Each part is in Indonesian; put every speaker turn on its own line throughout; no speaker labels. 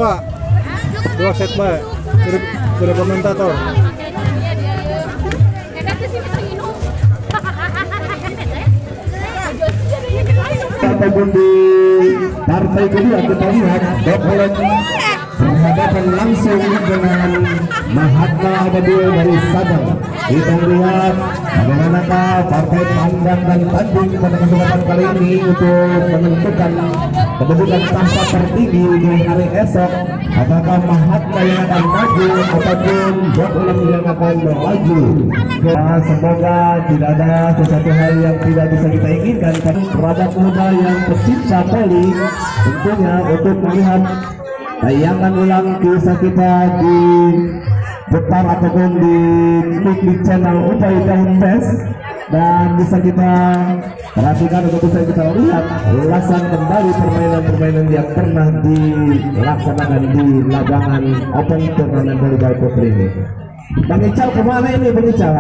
dua set bae kudu komentator.
Ataupun di partai kedua kita lihat Dokolet berhadapan langsung dengan Mahatma Abadul dari Sabang. Kita lihat bagaimanakah partai pandang dan tanding pada kesempatan kali ini untuk menentukan kedudukan tahta tertinggi di hari esok. Apakah Mahatma yang akan maju ataupun Dokolet yang akan maju? Semoga tidak ada sesuatu hal yang tidak bisa kita inginkan karena produk muda yang pecinta voli tentunya untuk melihat tayangan ulang kisah kita di depan ataupun di channel Upaya Tahun Best, dan bisa kita perhatikan atau bisa kita lihat ulasan kembali permainan-permainan yang pernah dilaksanakan di lapangan Open Turnamen Volleyball Putri ini. Bang Ical kemana ini Bang Ical?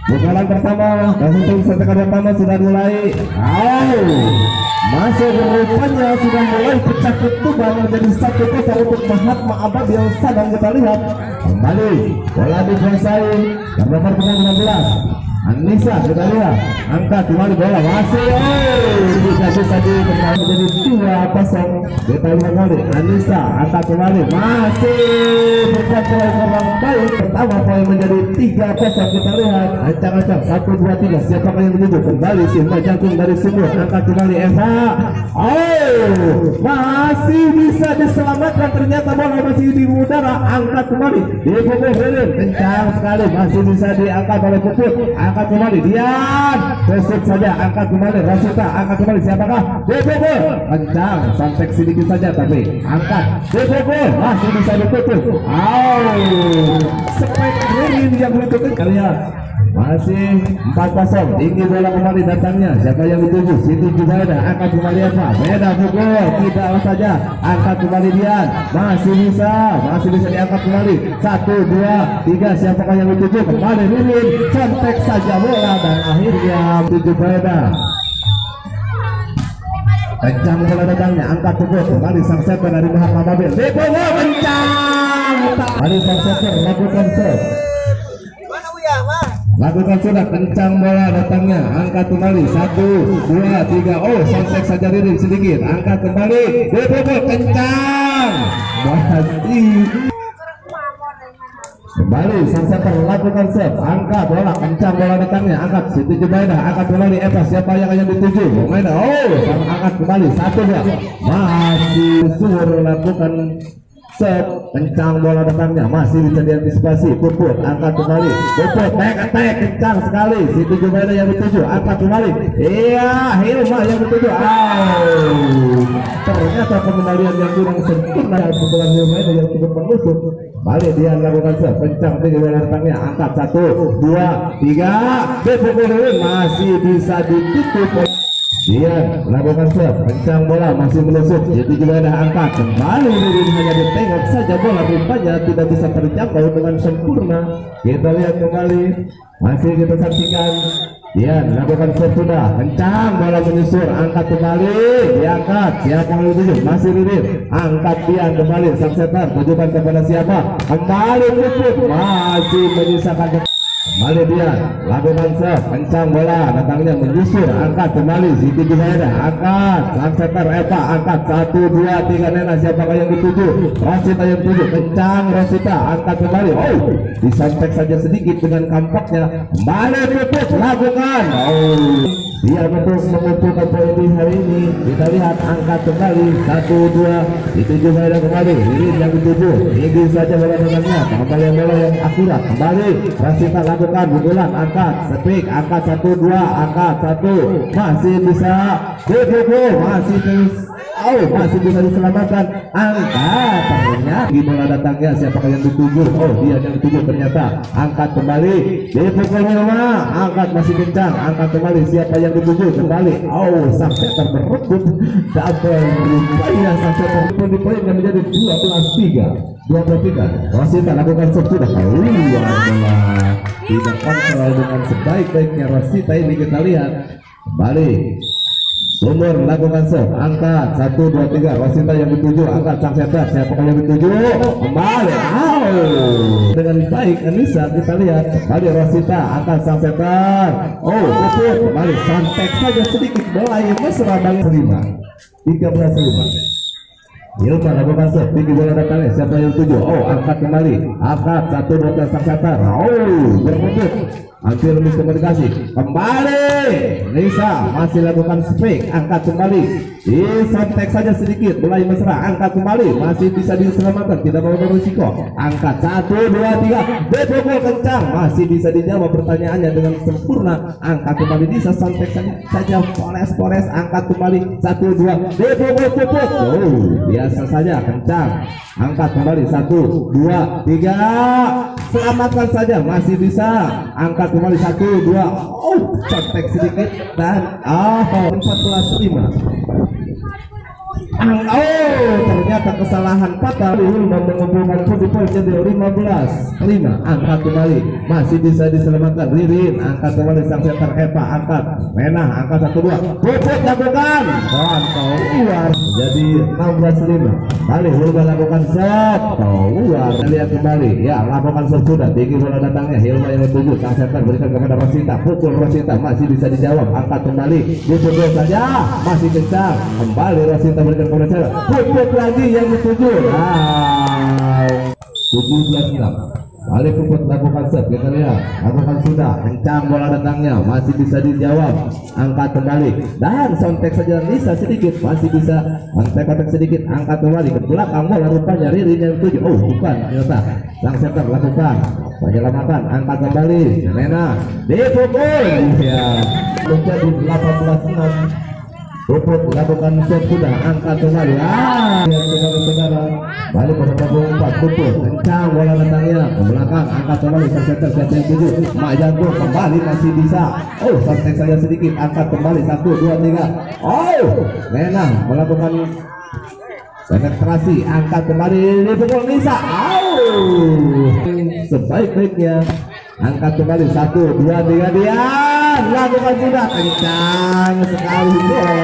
Pukulan pertama, langsung setekan pertama sudah mulai. Masuk rupanya sudah mulai pecah ketuban menjadi 1-0 untuk Mahatma Abadil Sadang. Kita lihat kembali bola dikuasai karena nomor 16 Anissa. Kita lihat angkat kembali bola masih tidak bisa dikembali menjadi 2-0. Kita lihat kembali Anissa angkat kembali masih bukan poin kurang baik. Pertama poin menjadi 3-0. Kita lihat ancang-ancang 1-2-3 siapakah yang menuju kembali Simba Jantung dari Sumur angkat kembali Eva. Masih bisa diselamatkan, ternyata bola masih di udara. Angkat kembali dipukul Ririn kencang sekali, masih bisa diangkat oleh Puput. Angkat kembali Dian, besok saja angkat kembali Rosita, angkat kembali siapakah? Dipukul kencang sampai sedikit saja tapi angkat dipukul masih bisa ditutup. Spek Ririn yang menutup karya. Masih 4-0, tinggi bola kembali datangnya. Siapa yang dituju? Siti Jubaida, angkat kembali apa? Beda pukul, tidak saja. Angkat kembali Dian, masih bisa diangkat kembali. 1, 2, 3, siapakah yang dituju? Kembali Ririn, contek saja bola dan akhirnya Jubaida. Kencang bola datangnya, angkat pukul kembali sang setter dari Mahatma Babil. Dipukul kencang. Kembali sang setter lakukan serve. Lakukan sudah kencang bola datangnya, angkat kembali 1, 2, 3. Sontek saja Ririn sedikit, angkat kembali dipukul kencang masih kembali sang setter lakukan serve, angkat bola kencang bola datangnya, angkat Siti Jubaida, angkat kembali Eva. Siapa yang akan dituju? Jubaida, angkat kembali 1-2 masih suruh lakukan kencang bola datangnya, masih bisa diantisipasi. Puput angkat kembali, Puput back attack kencang sekali. Siti Jubaida yang dituju, angkat kembali. Hilma yang dituju. Ternyata pengembalian yang kurang sempurna pukulan Hilma yang cukup menusuk. Balik dia lakukan serve kencang tinggi bola datangnya, angkat 1, 2, 3. Dipukul masih bisa ditutup. Dia lakukan serve kencang bola masih menusuk. Jadi juga ada angkat kembali Ririn, hanya ditengok saja bola, rupanya tidak bisa terjangkau dengan sempurna. Kita lihat kembali, masih kita saksikan. Dia lakukan serve sudah kencang bola menyusur, angkat kembali diangkat. Siapa yang dituju? Masih Ririn, angkat dia kembali sang setter, tujukan kepada siapa? Kembali Puput, masih menyisakan. Kembali dia lakukan serve kencang bola datangnya menyusur, angkat kembali Siti Jubaida, angkat sang setter Eva, angkat 1, 2, 3 Nena. Siapakah yang dituju? Rosita yang dituju, kencang Rosita, angkat kembali. Disontek saja sedikit dengan kampaknya. Kembali Puput lakukan. Dia betul mengumpulkan poin di hari ini. Kita lihat angkat kembali 1, 2 dituju Jubaida kembali. Ririn yang dituju, tinggi saja bola datangnya, kembali bola yang akurat. Kembali Rosita lakukan pukulan, angkat speak, angkat 1, 2, angkat 1, masih bisa dipukul, masih bisa diselamatkan. Angkat ternyata di bola datangnya, siapakah yang dituju? Dia yang dituju ternyata. Angkat kembali dipukul Hilma, angkat masih kencang, angkat kembali. Siapa yang dituju? Kembali sang setter berebut double, rupanya sang setter di poin yang menjadi 12-3. Rosita lakukan serve sudah keluar bola, tidak kontrol dengan sebaik-baiknya Rosita ini. Kita lihat kembali Sumur lakukan serve, angkat 1 2 3, Rosita yang dituju, angkat sang setter, siapa yang dituju, kembali, dengan baik Anissa kita lihat, kembali Rosita, angkat sang setter, puput, kembali, santek saja sedikit, bola yang mesra balik 13-5. Hilma lakukan serve, tinggi bola datangnya, siapa yang tuju, angkat kembali, angkat 1 2 3, sang setter, berpuput, hampir miskomunikasi, kembali Nisa masih lakukan spek, angkat kembali, disontek saja sedikit, mulai mesra, angkat kembali, masih bisa diselamatkan, tidak mau berisiko, angkat 1 2 3, dipukul kencang, masih bisa dijawab pertanyaannya dengan sempurna, angkat kembali Nisa, sontek saja, poles, angkat kembali 1 2, dipukul puput, biasa saja, kencang, angkat kembali 1 2 3, selamatkan saja, masih bisa, angkat kembali 1 2, contek sedikit dan 14-5. Ternyata kesalahan fatal, mengumpulkan poin jadi 15-5. Angkat kembali, masih bisa diselamatkan Ririn, angkat kembali sang setter Eva, angkat Menah, angkat 1 2, puput lakukan dan keluar jadi 16-5. Balik Hilma lakukan set, keluar, lihat kembali, ya lakukan set sudah, tinggi bola datangnya, Hilma yang dituju, sang setter berikan kepada Rosita, pukul Rosita, masih bisa dijawab, angkat kembali, dipukul saja, masih kencang, kembali Rosita berikan kepada saya, puput lagi yang dituju, 17-6. Balik puput lakukan set, kita lihat, lakukan sudah, kencang bola datangnya, masih bisa dijawab, angkat kembali, dan sontek saja Nisa sedikit, masih bisa kontek sedikit, angkat kembali ke belakang bola, rupanya Ririn yang tuju, bukan, ternyata sang setter lakukan penyelamatan, angkat kembali, Nena dipukul, ya menjadi 18-6. Puput lakukan set sudah, angkat kembali, saudara-saudara, balik pada panggung 4, puput kencang bola datangnya ke belakang, angkat kembali sang setter, siapa yang tuju, Mak Jago kembali, masih bisa, santai saja sedikit, angkat kembali 1 2 3, Nena melakukan penetrasi, angkat kembali, dipukul Nisa, sebaik-baiknya, angkat kembali 1 2 3, dia lakukan sudah, kencang sekali,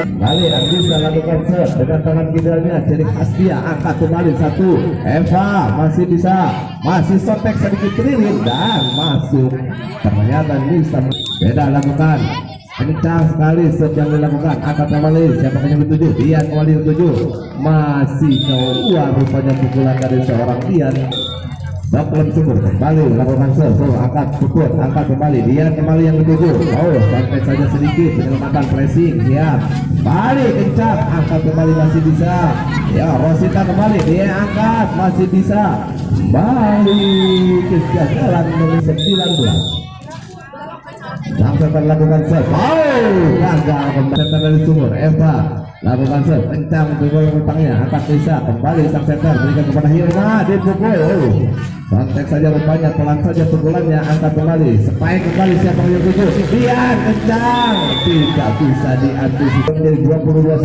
kembali Andisa lakukan set dengan tangan kirinya, jadi khas dia, angkat kembali 1, Eva masih bisa, masih sotek sedikit Ririn dan masuk, ternyata bisa beda, lakukan kencang sekali set yang dilakukan, angkat kembali, siapa yang dituju, Dian kembali dituju, masih keluar rupanya pukulan dari seorang Dian. Dokter Sumur kembali lakukan serve, angkat puput, angkat kembali, dia kembali yang dituju, sampai saja sedikit, penyelamatan pressing, ya balik kencang, angkat kembali, masih bisa, ya Rosita kembali, dia angkat, masih bisa, balik kegagalan nomor 19. Langsung lakukan serve, gagal kembali dari Sumur, Eva lakukan serve, kencang untuk rentangnya, angkat bisa, kembali sang setter berikan kepada Hilma, dipukul, santai saja rupanya, pelan saja pukulannya, angkat kembali, spike kembali, siapa yang tuju, Dian kencang, tidak bisa diantisipasi, menjadi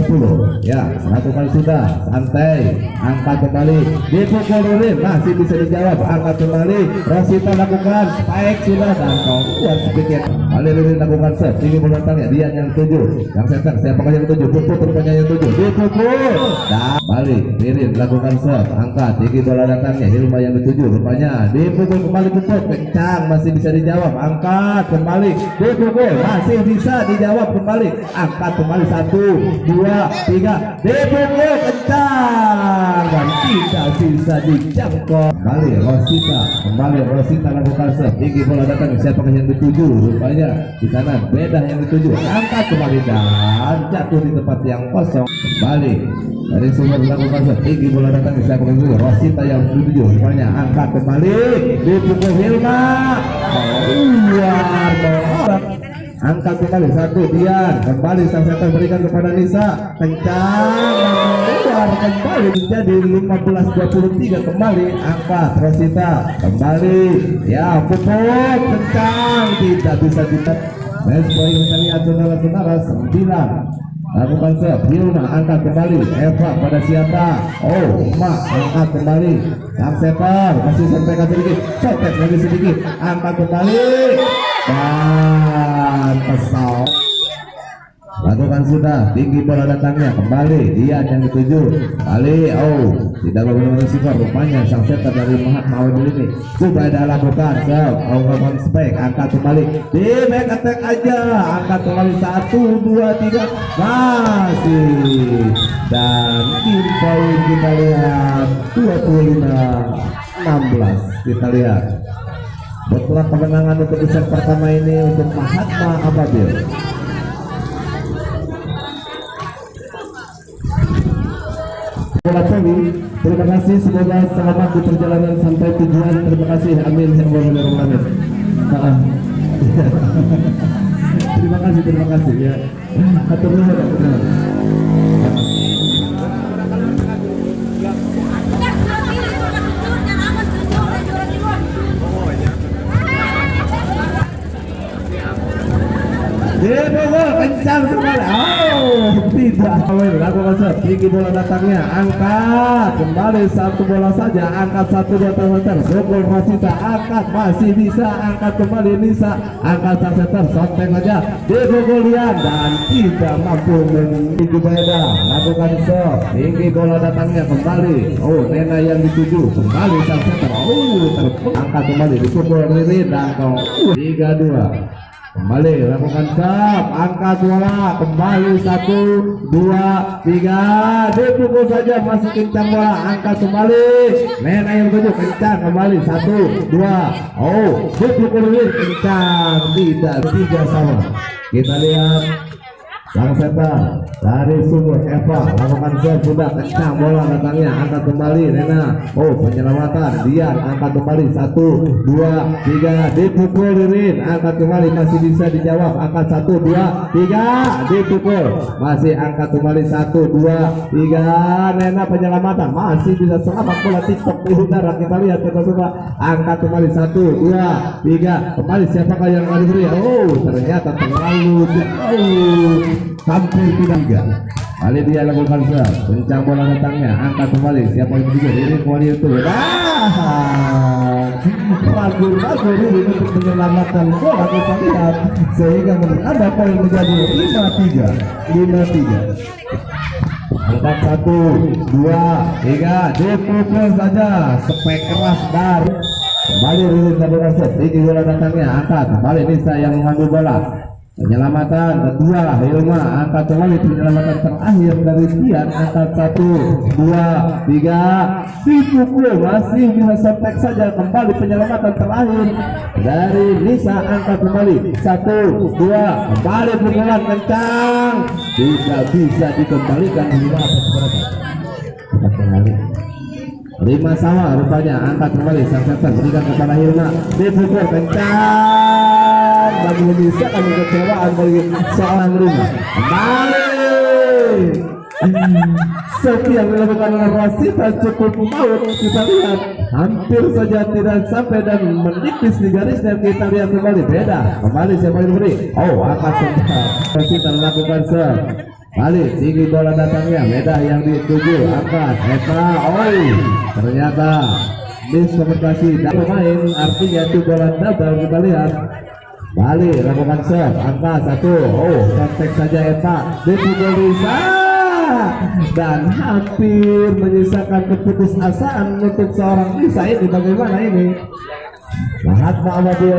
22-10, ya lakukan sudah, santai, angkat kembali, dipukul Ririn, masih bisa dijawab, angkat kembali, Rosita lakukan, spike sudah, dan keluar sedikit, kali Ririn lakukan serve, tinggi melantangnya, Dian yang tuju, yang setter, siapa yang tuju, puput rupanya yang tuju, dipukul, dan balik, Ririn lakukan serve, angkat, tinggi bola datangnya, Hilma yang dituju, rupanya dipukul kembali, puput kencang, masih bisa dijawab, angkat kembali, dipukul, masih bisa dijawab kembali, angkat kembali 1 2 3, dipukul kencang dan tidak bisa dijangkau, kembali Rosita lakukan serve, tinggi bola datang, siapa yang dituju, rupanya di sana beda yang dituju, angkat kembali dan jatuh di tempat yang kosong, kembali dari Sumur lakukan serve, tinggi bola datang, siapa yang dituju, Rosita yang dituju, rupanya angkat kembali, dipukul Hilma, keluar, angkat kembali 1, Dian kembali, sang setter berikan kepada Nisa, kencang, keluar kembali, menjadi 15-23, kembali angkat Rosita, kembali, ya puput kencang, tidak bisa kita match point, kita lihat saudara-saudara, 9. Lakukan serve, Hilma angkat kembali, Eva pada siapa, Mak angkat kembali, sang setter masih sampaikan sedikit, sotek lagi sedikit, angkat kembali dan pesawat. lakukan sudah, tinggi bola datangnya kembali Dian yang dituju kali tidak benar-benar skor rupanya sang setter dari Mahat Mawar ini Zubaida lakukan lakukan spek angkat kembali di back attack aja angkat kembali 1 2 3 masih dan tim poin kita lihat 25-16 kita lihat betul kemenangan untuk set pertama ini untuk Mahatma Ababil. Bola Poli, terima kasih, semoga selamat di perjalanan sampai tujuan. Terima kasih, amin ya Allah ya Rahman. Terima kasih ya. Atur nuhun. Kencang sekali. Tidak. Lakukan set. Tinggi bola datangnya. Angkat. Kembali satu bola saja. Angkat 1 2 meter. Pukul Rasita. Angkat. Masih bisa. Angkat kembali Nisa. Angkat sang setter. Sotek saja. Dipukul Dian dan tidak mampu menuju Beda. Lakukan set. Tinggi bola datangnya kembali. Nena yang dituju. Kembali sang setter. Angkat kembali. Dipukul Ririn dan 3-2. Kembali lakukan sub, angkat bola kembali 1 2 3 dipukul saja masih kencang bola angkat kembali Nena yang tujuh kencang kembali 1 2 dipukul kencang tidak 3 sama. Kita lihat sang setter dari Sumur Eva lakukan sub sudah kencang bola datangnya angkat kembali Nena penyelamatan Dian angkat kembali 1 2 3 dipukul Ririn angkat kembali masih bisa dijawab angkat 1 2 3 dipukul masih angkat kembali 1 2 3 Nena penyelamatan masih bisa selamat bola TikTok di udara. Kita lihat coba angkat kembali 1 2 3 kembali siapakah yang akan diberi ternyata terlalu hampir tidak. Kali dia lakukan serang, kencang bola datangnya, angkat kembali. Siapa yang juga ini kembali itu. Ragu-ragu ini untuk menyelamatkan bola kita lihat sehingga menambah poin menjadi 5-3. Angkat 1 2 3 dipukul saja spek keras dari kembali Ririn lakukan set. Tinggi bola datangnya, angkat kembali Nisa yang mengambil bola. Penyelamatan kedua Hilma angkat kembali penyelamatan terakhir dari Dian angkat 1 2 3 dipukul masih bisa setek saja kembali penyelamatan terakhir dari Nisa angkat kembali 1 2 kembali pukulan kencang tidak bisa dikembalikan 5 sama rupanya angkat kembali sang setter berikan kepada Hilma dipukul kencang bagi Indonesia kami kecewaan bagi seorang Rima kembali Sofi yang dilakukan oleh Rasita cukup maut. Kita lihat hampir saja tidak sampai dan menipis di garisnya. Kita lihat kembali beda kembali siapa yang beri angkat kembali Rasita melakukan serve balik tinggi bola datangnya beda yang dituju angkat Eta ternyata diskomunikasi dan pemain artinya itu bola double. Kita lihat balik lakukan serve angka 1 kontak saja Eva dipukul bisa dan hampir menyisakan keputusasaan untuk seorang Lisa ini. Bagaimana ini Mahatma Ababil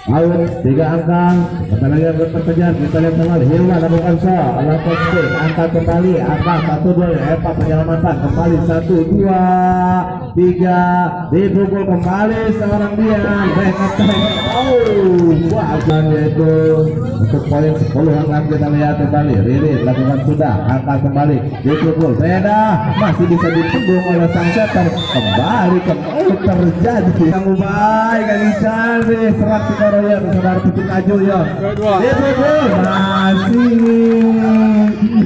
out 3 angka kita lagi berkejar. Kita lihat kembali Hilma lakukan serve lakukan stick angkat kembali angka 1 2 Eva penyelamatan kembali 1 2 3 dipukul kembali seorang dia back attack itu untuk poin 10 angka. Kita lihat kembali Ririn lakukan sudah angkat kembali dipukul beda masih bisa ditunggu oleh sang setter kembali terjadi yang baik kali cari serat ya saudara pucuk aju ya dipukul masih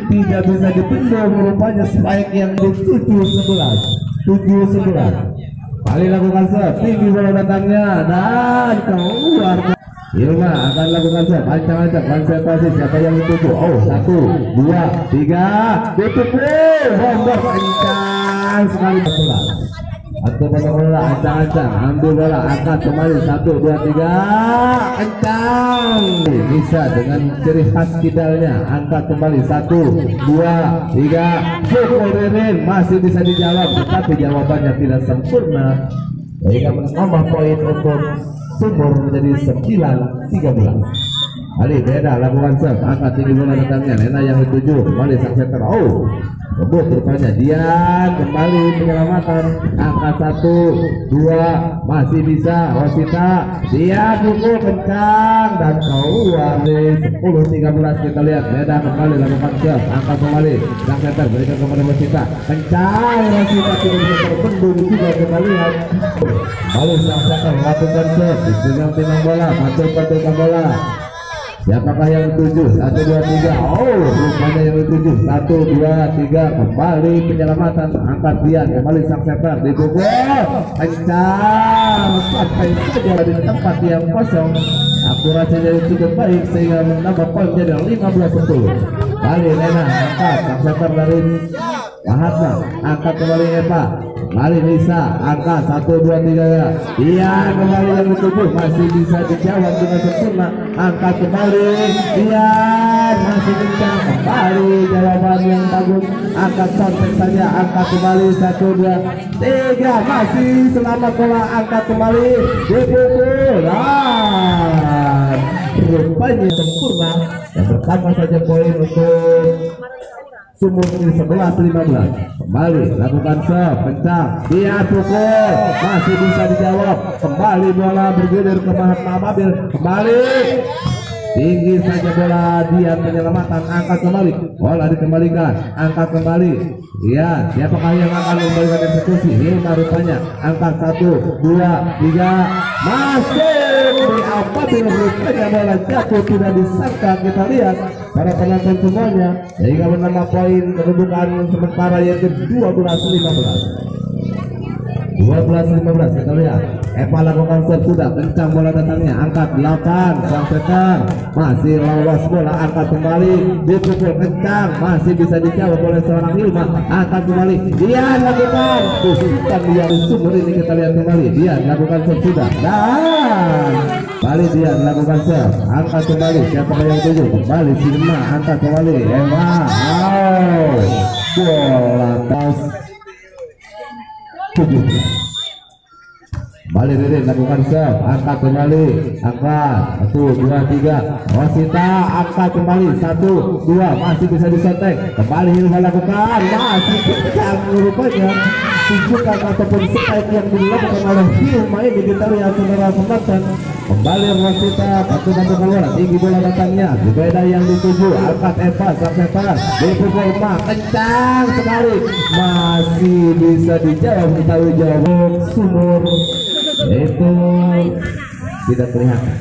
tidak bisa ditunggu rupanya spike yang di 7-11 kali lakukan serve tinggi bola datangnya dan keluar. Hilma akan lakukan serve ancang-ancang konsentrasi siapa yang dituju 1 2 3 dipukul bomber kencang sekali atau bola ancang-ancang, ambil bola, angkat kembali 1, 2, 3, kencang, bisa dengan ciri khas kidalnya, angkat kembali 1, 2, 3, pukul Ririn, masih bisa dijawab, tetapi jawabannya tidak sempurna, sehingga menambah poin untuk Sumur menjadi 9-13. Ali beda lakukan serve, angkat tinggi bola datangnya, Lena yang dituju, kembali sang setter, rebut rupanya, Dian kembali penyelamatan, angkat 1, 2, masih bisa, Rosita, Dian pukul kencang dan keluar di 10-13. Kita lihat Beda kembali lakukan serve, angkat kembali, sang setter berikan kepada Rosita, kencang, Rosita tidak bisa terbendung juga. Kita lihat kembali sang setter melakukan serve, dipegang bola, pantul-pantulkan bola. Siapakah yang dituju? 1, 2, 3. Rupanya yang dituju. 1, 2, 3. Kembali penyelamatan. Angkat Dian. Kembali sang setter. Dipukul. Kencang. Sampai saja di tempat yang kosong. Akurasinya cukup baik sehingga menambah poin jadi 15-10. Kali Lena angkat sang setter dari Mahatma. Angkat kembali Eva. Kembali bisa angkat 1, 2, 3 ya. Iya kembali yang dituju, masih bisa dijawab dengan sempurna. Angkat kembali, iya masih kencang, kembali jawaban yang bagus. Angkat sontek saja, angkat kembali 1, 2, 3, masih selamat bola, angkat kembali, dipukul dan rupanya sempurna. Yang pertama saja poin untuk Sumur ini 11-15. Kembali lakukan serve kencang, dia pukul, masih bisa dijawab. Kembali bola bergulir ke Mahatma Ababil. Kembali tinggi saja bola, dia penyelamatan, angkat kembali, bola dikembalikan, angkat kembali. Ya, siapakah yang akan memberikan eksekusi? Hilma rupanya, angkat 1, 2, 3, masuk di Ababil. Rupanya bola jatuh, tidak disangka. Kita lihat para penonton semuanya, sehingga menambah poin kedudukan sementara yaitu 12-15. 12-15. Kita lihat Eva lakukan serve, sudah kencang bola datangnya, angkat 8, sang setter masih lolos bola, angkat kembali, dipukul kencang, masih bisa dijawab oleh seorang Hilma, angkat kembali, dia lakukan tusukan dia di Sumur ini. Kita lihat kembali, dia lakukan serve sudah, dan kembali dia lakukan serve, angkat kembali, siapa yang tuju, kembali Hilma, angkat kembali Eva, bola tos 7. Kembali Ririn lakukan serve, angkat kembali, angkat 1, 2, 3, Rosita angkat kembali 1, 2, masih bisa disotek, kembali Hilma lakukan, masih kencang rupanya tunjukkan ataupun spike yang dilakukan oleh Hilma ini. Kita lihat saudara penonton, kembali Rosita bantu bola, tinggi bola datangnya, Beda yang dituju, angkat Eva, sang setter dipukul kencang sekali, masih bisa dijawab. Kita jawab Sumur itu tidak kelihatan.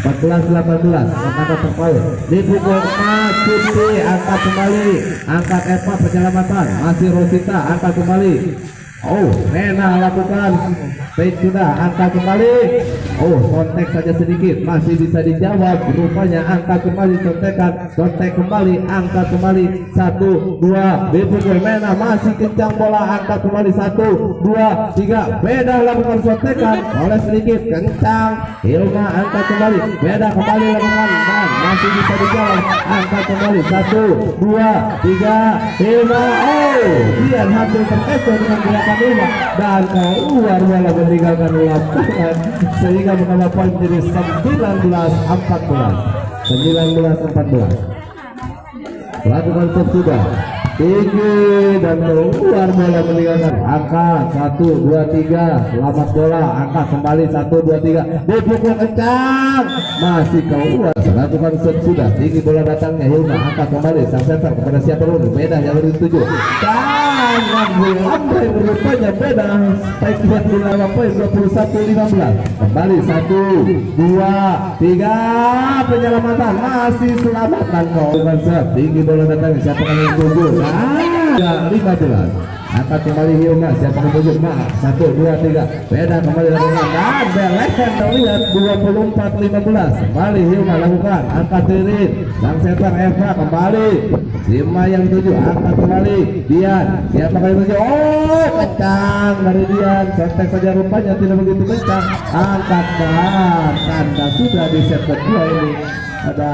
14-18, maka terpoin dipukul Masuti, angkat kembali, angkat Eva penyelamatan, masih Rosita angkat kembali, Nena lakukan baik, sudah angkat kembali, kontek saja sedikit, masih bisa dijawab. Rupanya angkat kembali, kontek kembali, angkat kembali 1, 2, dipukul Nena, masih kencang bola, angkat kembali 1, 2, 3, Beda lakukan kontekan oleh sedikit, kencang, Hilma angkat kembali, Beda kembali lakukan, dan masih bisa dijawab, angkat kembali 1, 2, 3, Hilma, dia hampir terkecoh dengan gerakan Hilma dan keluar bola meninggalkan lapangan, sehingga menambah poin jadi 19-14. 19-14. Lakukan serve sudah tinggi dan keluar bola meninggalkan, angkat 1, 2, 3, selamat bola, angkat kembali 1, 2, 3, dipukul kencang, masih keluar. Lakukan serve sudah tinggi bola datangnya, Hilma angkat kembali, sang setter kepada siapa dulu, Beda yang dituju, dan Ambre rupanya Beda spike buat menambah poin 21-15. Kembali 1, 2, 3, penyelamatan, masih selamat, dan lakukan serve tinggi bola datangnya, siapa yang dituju, 15. angkat kembali Hilma, siapa menuju Ma, 1, 2, 3, beda kembali lakukan, dan belekan terlihat 24-15, kembali Hilma lakukan, angkat Tirin, sang setan Eva kembali, Sima yang tuju, angkat kembali, Dian, siapa kali tuju, oh kencang dari Dian, sontek saja rupanya tidak begitu kencang, angkat tanda sudah di set kedua ini, ada